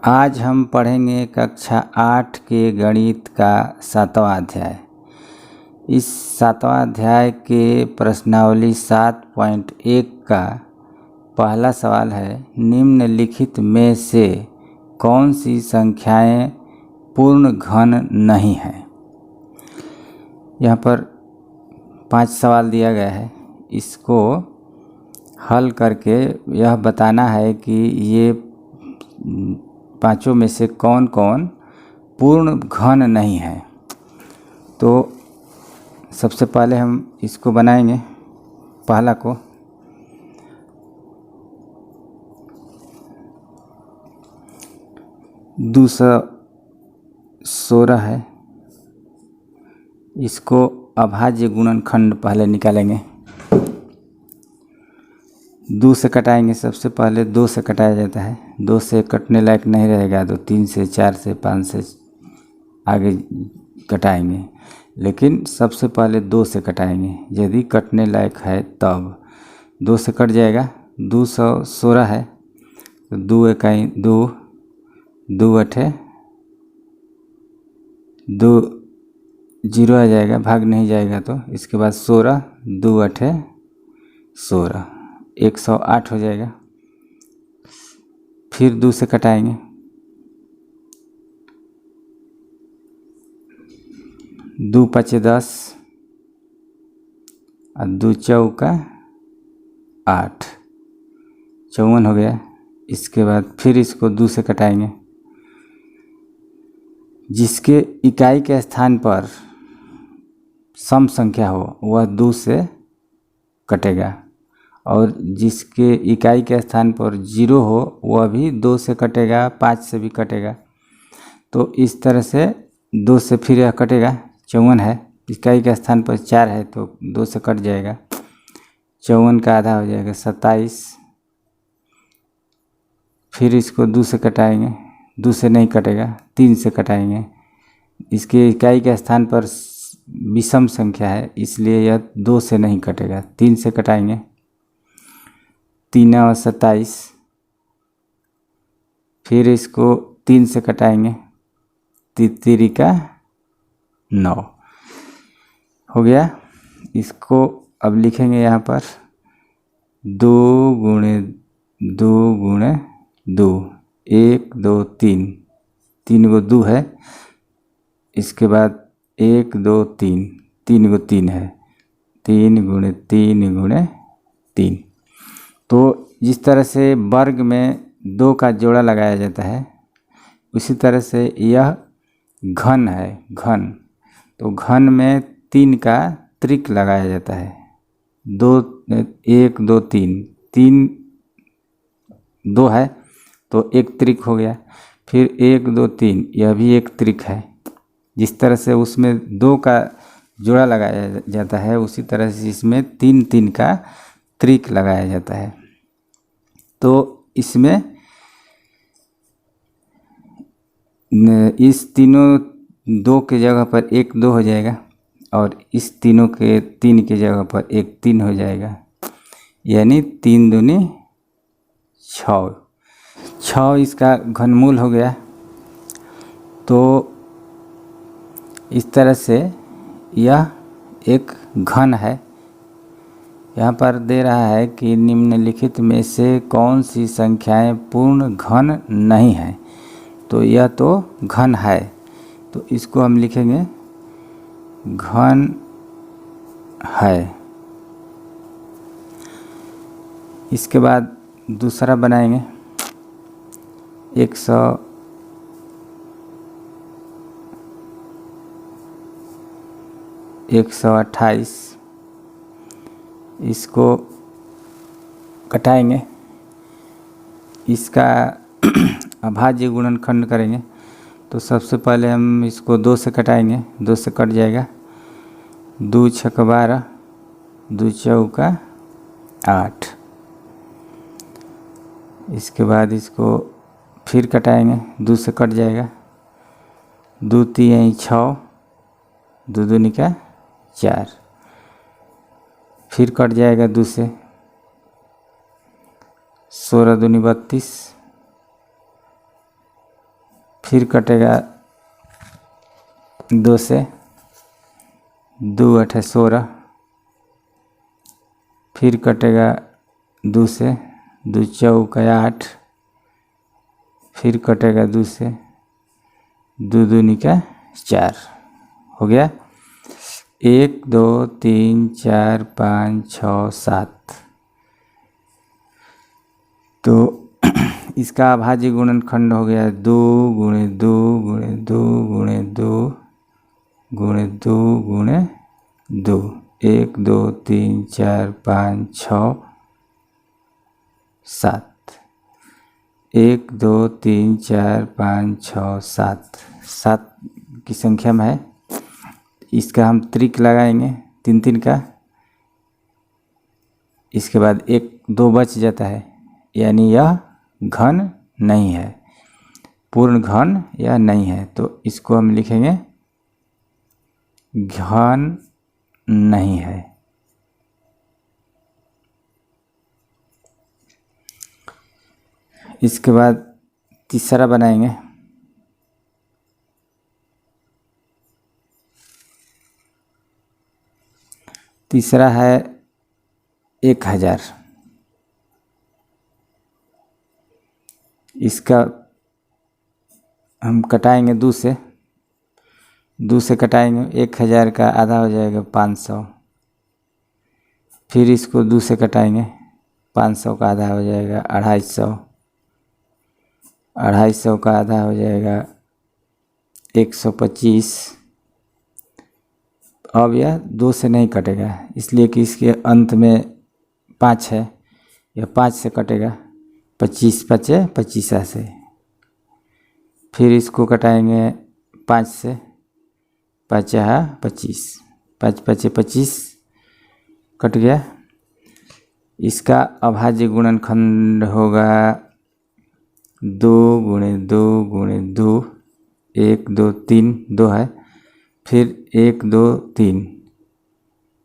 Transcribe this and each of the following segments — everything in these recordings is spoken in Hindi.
आज हम पढ़ेंगे कक्षा 8 के गणित का 7वां अध्याय। इस 7वां अध्याय के प्रश्नावली 7.1 का पहला सवाल है, निम्नलिखित में से कौन सी संख्याएं पूर्ण घन नहीं हैं। यहाँ पर 5 सवाल दिया गया है। इसको हल करके यह बताना है कि ये पांचों में से कौन कौन पूर्ण घन नहीं है। तो सबसे पहले हम इसको बनाएंगे, पहला को। दूसरा 16 है। इसको अभाज्य गुणनखंड पहले निकालेंगे। 2 से कटाएंगे। सबसे पहले 2 से कटाया जाता है। 2 से कटने लायक नहीं रहेगा तो 3 से, 4 से, 5 से आगे कटाएंगे, लेकिन सबसे पहले 2 से कटाएंगे। यदि कटने लायक है तब 2 से कट जाएगा। 216 है तो 2 इकाई 2, 2 अठे 2 जीरो आ जाएगा, भाग नहीं जाएगा तो। इसके बाद 16, 2 अठे 16, 108 हो जाएगा। फिर 2 से कटाएंगे। 2 पचे 10 और 2 चौका 8, 54 हो गया। इसके बाद फिर इसको 2 से कटाएंगे। जिसके इकाई के स्थान पर सम संख्या हो वह 2 से कटेगा, और जिसके इकाई के स्थान पर 0 हो वह भी 2 से कटेगा, 5 से भी कटेगा। तो इस तरह से 2 से फिर यह कटेगा। 54 है, इकाई के स्थान पर 4 है तो 2 से कट जाएगा। 54 का आधा हो जाएगा 27। फिर इसको 2 से कटाएंगे। 2 से नहीं कटेगा, 3 से कटाएंगे। इसके इकाई के स्थान पर विषम संख्या है, इसलिए यह 2 से नहीं कटेगा। 3 से कटाएंगे। 3 और 27। फिर इसको 3 से कटाएंगे। 3 का 9 हो गया। इसको अब लिखेंगे यहाँ पर 2 गुणे 2 गुणे 2, 1 2 3, 3 गो 2 है। इसके बाद 1 2 3, 3 गो 3 है, 3 गुणे 3 गुणे 3। तो जिस तरह से वर्ग में 2 का जोड़ा लगाया जाता है, उसी तरह से यह घन है, घन। तो घन में 3 का त्रिक लगाया जाता है। 2 1 2 3, 3 2 है तो 1 त्रिक हो गया। फिर 1 2 3, यह भी 1 त्रिक है। जिस तरह से उसमें 2 का जोड़ा लगाया जाता है, उसी तरह से इसमें 3 3 का त्रिक लगाया जाता है। तो इसमें इस तीनों 2 के जगह पर 1 2 हो जाएगा, और इस तीनों के 3 के जगह पर 1 3 हो जाएगा, यानी 3 दूनी 6। 6 इसका घनमूल हो गया। तो इस तरह से यह एक घन है। यहाँ पर दे रहा है कि निम्नलिखित में से कौन सी संख्याएं पूर्ण घन नहीं हैं। तो यह तो घन है, तो इसको हम लिखेंगे घन है। इसके बाद दूसरा बनाएंगे 128। इसको कटाएंगे। इसका अभाज्य गुणनखंड करेंगे। तो सबसे पहले हम इसको 2 से कटाएंगे। 2 से कट जाएगा। 2 छक 12, 2 चौका 8। इसके बाद इसको फिर कटाएंगे। 2 से कट जाएगा। 2 3 6, 2 दूनी का 4। फिर कट जाएगा 2 से। 16 दूनी 32, फिर कटेगा 2 से, 2 8 16, फिर कटेगा 2 से, 2 4 8, फिर कटेगा 2 से, 2 2 4। हो गया। 1 2 3 4 5 6 7। तो इसका अभाज्य गुणनखंड हो गया 2 गुणे 2 गुणे 2 गुणे 2 गुणे 2 गुणे 2। 1 2 3 4 5 6 7। 1 2 3 4 5 6 7, 7 की संख्या में है। इसका हम त्रिक लगाएंगे 3 3 का। इसके बाद 1 2 बच जाता है, यानी यह घन नहीं है, पूर्ण घन यह नहीं है। तो इसको हम लिखेंगे घन नहीं है। इसके बाद तीसरा बनाएंगे। तीसरा है 1000। इसका हम कटाएंगे 2 से, 2 से कटाएंगे। 1000 का आधा हो जाएगा 500। फिर इसको 2 से कटाएंगे, 500 का आधा हो जाएगा 250। 250 का आधा हो जाएगा 125। अब यह 2 से नहीं कटेगा, इसलिए कि इसके अंत में 5 है, यह 5 से कटेगा। 25 बचे 25 से। फिर इसको कटाएंगे 5 से, 5 25, 5 5 25 कट गया। इसका अभाज्य गुणनखंड होगा 2 गुणे 2 गुणे 2। 1 2 3 2 है, फिर 1 2 3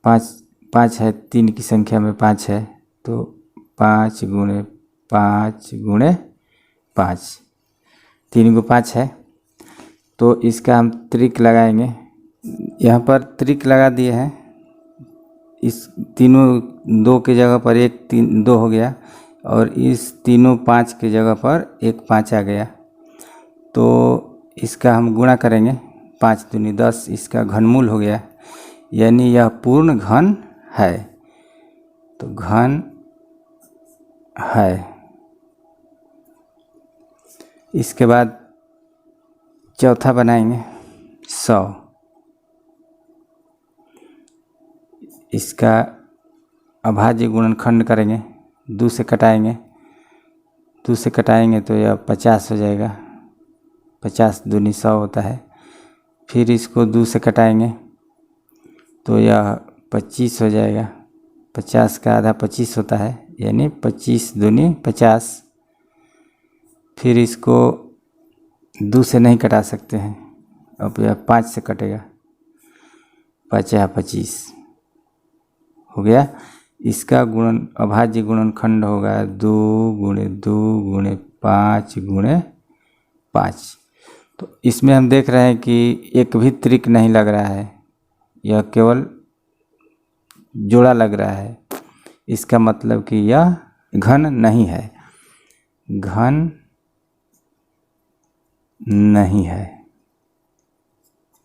5 5 है, 3 की संख्या में 5 है, तो 5 गुणे 5 गुणे 5, 3 को 5 है। तो इसका हम त्रिक लगाएंगे। यहाँ पर त्रिक लगा दिए हैं। इस तीनों 2 की जगह पर 1 3 2 हो गया, और इस तीनों 5 की जगह पर 1 5 आ गया। तो इसका हम गुणा करेंगे, 5 दूनी 10, इसका घनमूल हो गया, यानी यह पूर्ण घन है। तो घन है। इसके बाद चौथा बनाएंगे 100। इसका अभाज्य गुणनखंड करेंगे, 2 से कटाएंगे। 2 से कटाएंगे तो यह 50 हो जाएगा। 50 दूनी 100 होता है। फिर इसको 2 से कटाएंगे तो यह 25 हो जाएगा। 50 का आधा 25 होता है, यानी 25 दूनी 50। फिर इसको 2 से नहीं कटा सकते हैं, अब यह 5 से कटेगा। 5 25 हो गया। इसका अभाज्य गुणनखंड होगा 2 गुणे 2 गुणे 5 गुणे 5। तो इसमें हम देख रहे हैं कि एक भी त्रिक नहीं लग रहा है, यह केवल जोड़ा लग रहा है। इसका मतलब कि यह घन नहीं है, घन नहीं है।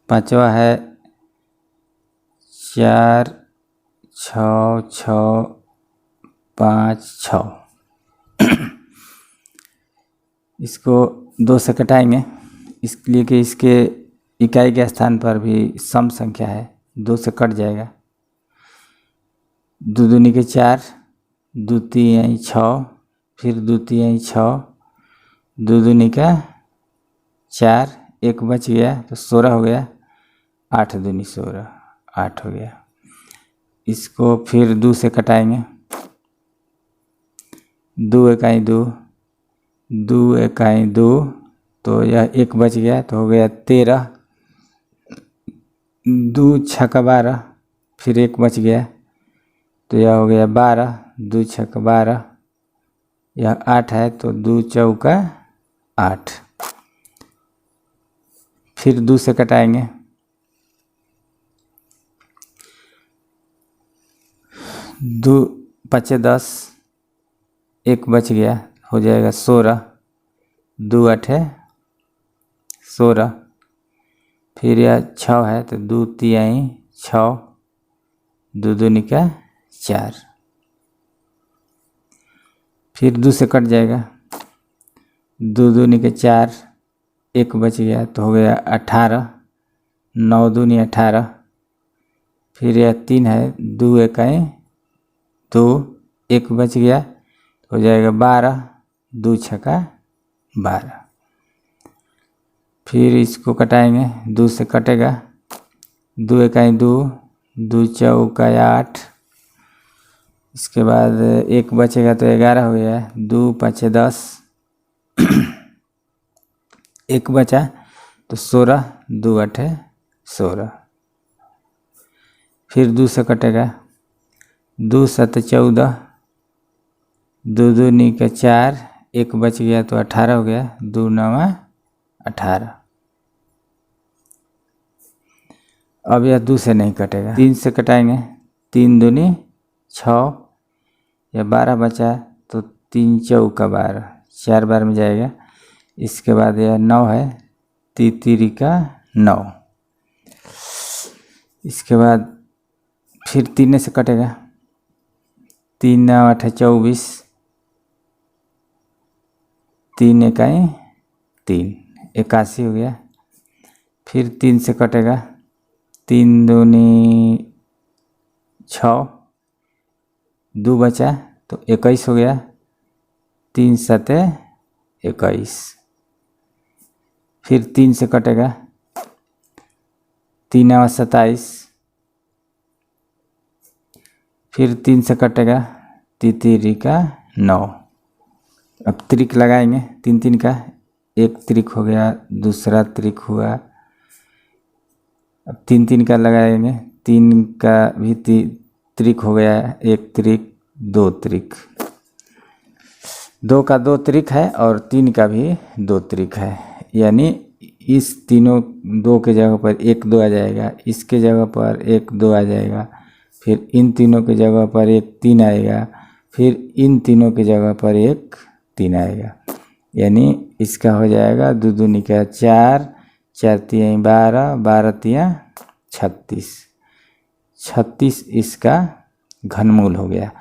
पांचवा है 4 6 6 5 6। इसको 2 से कटाएंगे, इसलिए कि इसके इकाई के स्थान पर भी सम संख्या है, 2 से कट जाएगा। 2 दूनी के 4, 2 3 6, फिर 2 3 6, 2 दूनी का 4, 1 बच गया तो 16 हो गया। 8 दूनी 16, 8 हो गया। इसको फिर 2 से कटाएंगे। 2 इकाई 2, 2 इकाई 2, तो यह 1 बच गया तो हो गया 13। 2 छक्का 12, फिर 1 बच गया तो यह हो गया 12। 2 छक्का 12, यह 8 है तो 2 चौका 8। फिर 2 से कटाएंगे, 2 5 10, 1 बच गया, हो जाएगा 16, 2 8 16। फिर यह 6 है तो 2 3 6, 2 2 निका 4। फिर 2 से कट जाएगा, 2 2 निके 4, 1 बच गया तो हो गया 18, 9 2 18। फिर यह 3 है, 2 1 2, 1 बच गया तो हो जाएगा 12, 2 6 12। फिर इसको कटाएंगे, 2 से कटेगा, 2 1 2, 2 4 8। इसके बाद 1 बचेगा तो 11 हो गया, 2 5 10, 1 बचा तो 16, 2 8 16। फिर 2 से कटेगा, 2 7 14, 2 2 निका 4, 1 बच गया तो 18 हो गया, 2 9 18। अब यह 2 से नहीं कटेगा, 3 से कटाएंगे, 3 दूनी 6, या 12 बचा तो 3 4 12, 4 बार में जाएगा। इसके बाद यह 9 है, 3 का 9। इसके बाद फिर 3 से कटेगा, 3 9 8 24, 3 1 3, 81 हो गया। फिर 3 से कटेगा, 3 दूनी 6, 2 बचा तो 21 हो गया, 3 7 21। फिर 3 से कटेगा, 3 9 27। फिर 3 से कटेगा, 3 का 9। अब त्रिक लगाएंगे, 3 3 का, 1 त्रिक हो गया, दूसरा त्रिक हुआ। अब 3 3 का लगाएंगे, 3 का भी त्रिक हो गया, 1 त्रिक, 2 त्रिक, 2 का 2 त्रिक है और 3 का भी 2 त्रिक है। यानी इस तीनों 2 के जगह पर 1 2 आ जाएगा, इसके जगह पर 1 2 आ जाएगा, फिर इन तीनों के जगह पर 1 3 आएगा, फिर इन तीनों के जगह पर 1 3 आएगा। यानी इसका हो जाएगा 2 2 निका 4, 4 3 12, 12 3 36, 36 इसका घनमूल हो गया।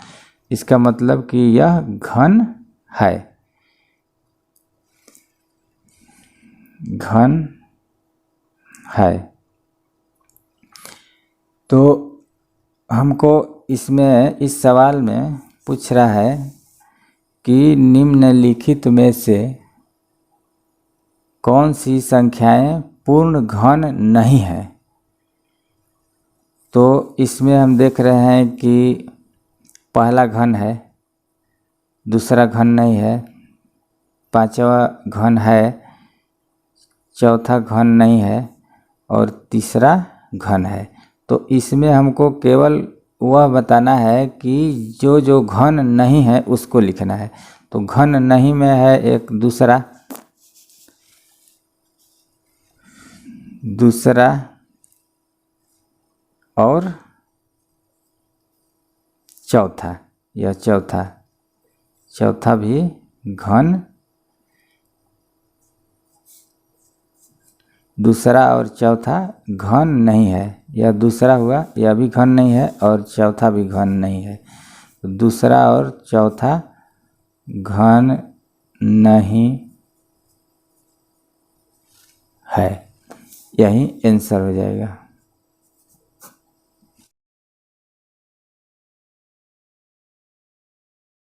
इसका मतलब कि यह घन है, घन है। तो हमको इसमें इस सवाल में पूछ रहा है कि निम्नलिखित में से कौन सी संख्याएं पूर्ण घन नहीं है। तो इसमें हम देख रहे हैं कि पहला घन है, दूसरा घन नहीं है, पांचवा घन है, चौथा घन नहीं है और तीसरा घन है। तो इसमें हमको केवल वह बताना है कि जो जो घन नहीं है उसको लिखना है। तो घन नहीं में है एक दूसरा और चौथा, यह चौथा भी घन, दूसरा और चौथा घन नहीं है। यह दूसरा हुआ, यह भी घन नहीं है और चौथा भी घन नहीं है। तो दूसरा और चौथा घन नहीं है, यही आंसर हो जाएगा।